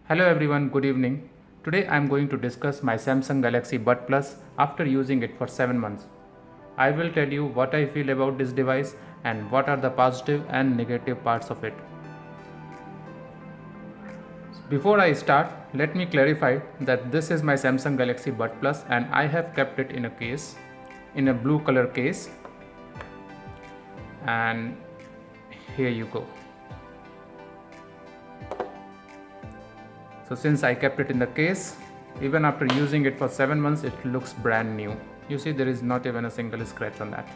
Hello everyone, good evening. Today I am going to discuss my Samsung Galaxy Bud Plus after using it for 7 months. I will tell you what I feel about this device and what are the positive and negative parts of it. Before I start, let me clarify that this is my Samsung Galaxy Bud Plus and I have kept it in a case, in a blue color case, and here you go. So since I kept it in the case, even after using it for 7 months, it looks brand new. You see, there is not even a single scratch on that.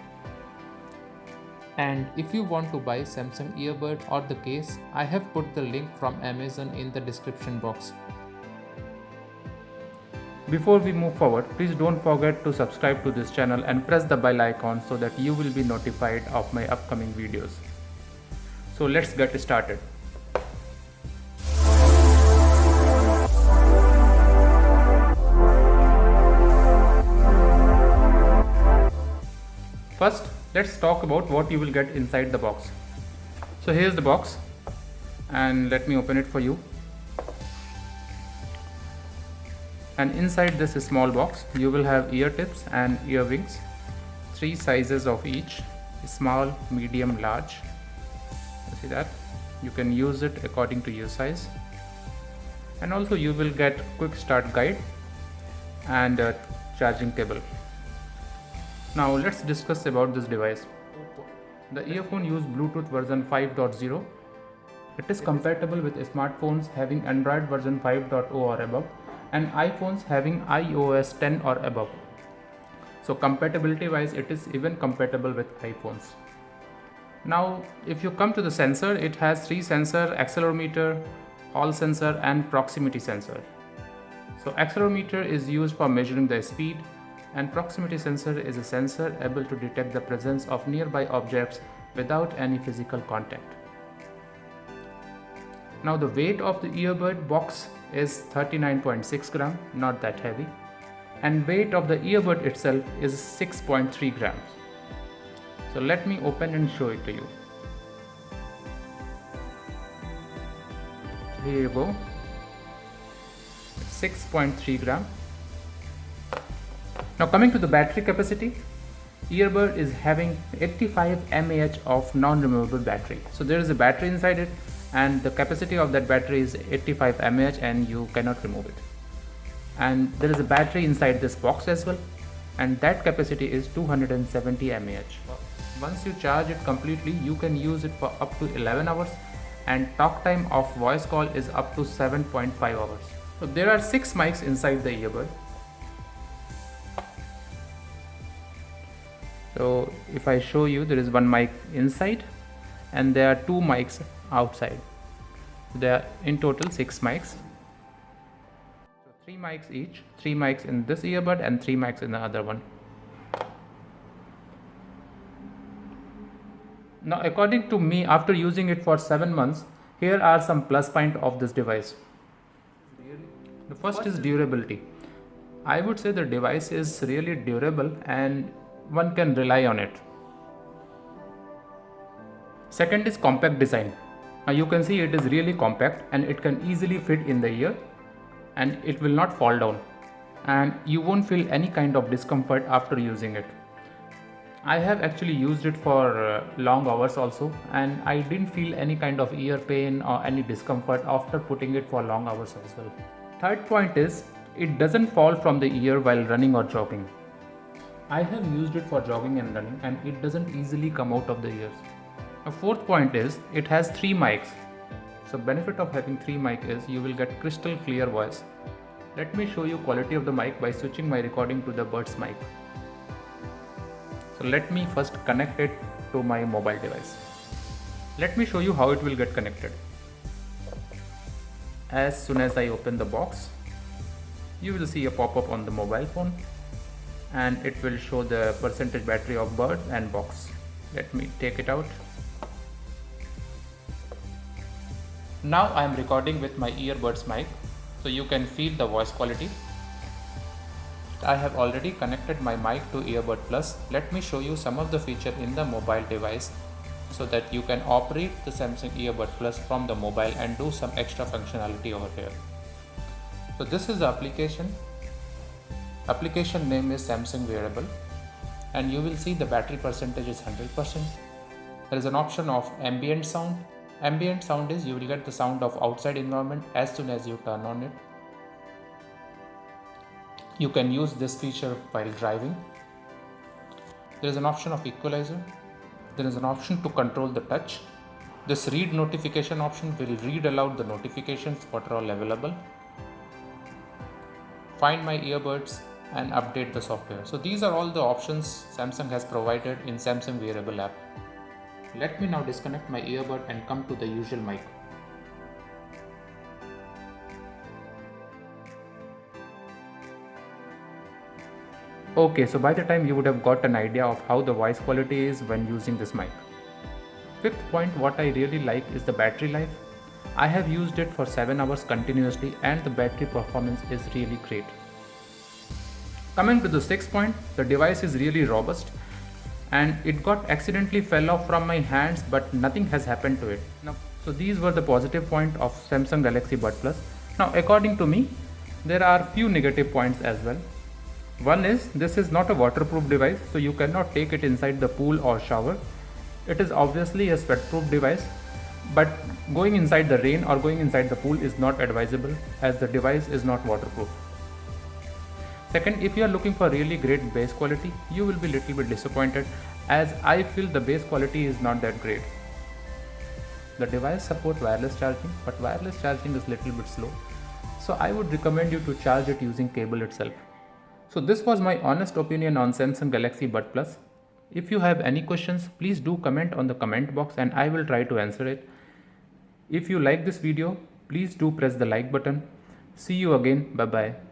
And if you want to buy Samsung earbud or the case, I have put the link from Amazon in the description box. Before we move forward, please don't forget to subscribe to this channel and press the bell icon so that you will be notified of my upcoming videos. So let's get started. First, let's talk about what you will get inside the box. So here's the box and let me open it for you. And inside this small box, you will have ear tips and ear wings, 3 sizes of each, small, medium, large. You see that? You can use it according to your size. And also you will get quick start guide and a charging cable. Now let's discuss about this device. The earphone uses Bluetooth version 5.0. It is compatible with smartphones having Android version 5.0 or above and iPhones having iOS 10 or above. So compatibility wise, it is even compatible with iPhones. Now if you come to the sensor, it has 3 sensors: accelerometer, hall sensor and proximity sensor. So accelerometer is used for measuring the speed, and proximity sensor is a sensor able to detect the presence of nearby objects without any physical contact. Now the weight of the earbud box is 39.6 gram, not that heavy, and weight of the earbud itself is 6.3 grams. So let me open and show it to you. Here you go, 6.3 gram. Now coming to the battery capacity, earbud is having 85 mAh of non-removable battery. So there is a battery inside it and the capacity of that battery is 85 mAh and you cannot remove it. And there is a battery inside this box as well, and that capacity is 270 mAh. Once you charge it completely, you can use it for up to 11 hours and talk time of voice call is up to 7.5 hours. So there are 6 mics inside the earbud. So if I show you, there is one mic inside and there are 2 mics outside. There are in total 6 mics. So 3 mics each, 3 mics in this earbud and 3 mics in the other one. Now according to me, after using it for 7 months, here are some plus points of this device. The first is durability. I would say the device is really durable and one can rely on it. Second is compact design. Now you can see it is really compact and it can easily fit in the ear and it will not fall down and you won't feel any kind of discomfort after using it. I have actually used it for long hours also and I didn't feel any kind of ear pain or any discomfort after putting it for long hours as well. Third point is it doesn't fall from the ear while running or jogging. I have used it for jogging and running and it doesn't easily come out of the ears. A fourth point is it has 3 mics. So benefit of having 3 mics is you will get crystal clear voice. Let me show you quality of the mic by switching my recording to the Buds mic. So let me first connect it to my mobile device. Let me show you how it will get connected. As soon as I open the box, you will see a pop-up on the mobile phone and it will show the percentage battery of Bud and box. Let me take it out. Now I am recording with my earbuds mic, so you can feel the voice quality. I have already connected my mic to Earbud Plus. Let me show you some of the features in the mobile device so that you can operate the Samsung Earbud Plus from the mobile and do some extra functionality over here. So this is the application. Application name is Samsung Wearable, and you will see the battery percentage is 100%. There is an option of ambient sound. Ambient sound is you will get the sound of outside environment as soon as you turn on it. You can use this feature while driving. There is an option of equalizer. There is an option to control the touch. This read notification option will read aloud the notifications what are all available. Find my earbuds and update the software. So these are all the options Samsung has provided in Samsung Wearable app. Let me now disconnect my earbud and come to the usual mic. Okay, so by the time you would have got an idea of how the voice quality is when using this mic. Fifth point, what I really like is the battery life. I have used it for 7 hours continuously and the battery performance is really great. Coming to the sixth point, the device is really robust and it got accidentally fell off from my hands, but nothing has happened to it. Now, so these were the positive point of Samsung Galaxy Bud Plus. Now according to me, there are few negative points as well. One is this is not a waterproof device, so you cannot take it inside the pool or shower. It is obviously a sweat-proof device, but going inside the rain or going inside the pool is not advisable as the device is not waterproof. Second, if you are looking for really great bass quality, you will be little bit disappointed as I feel the bass quality is not that great. The device supports wireless charging, but wireless charging is little bit slow. So I would recommend you to charge it using cable itself. So this was my honest opinion on Samsung Galaxy Bud Plus. If you have any questions, please do comment on the comment box and I will try to answer it. If you like this video, please do press the like button. See you again. Bye bye.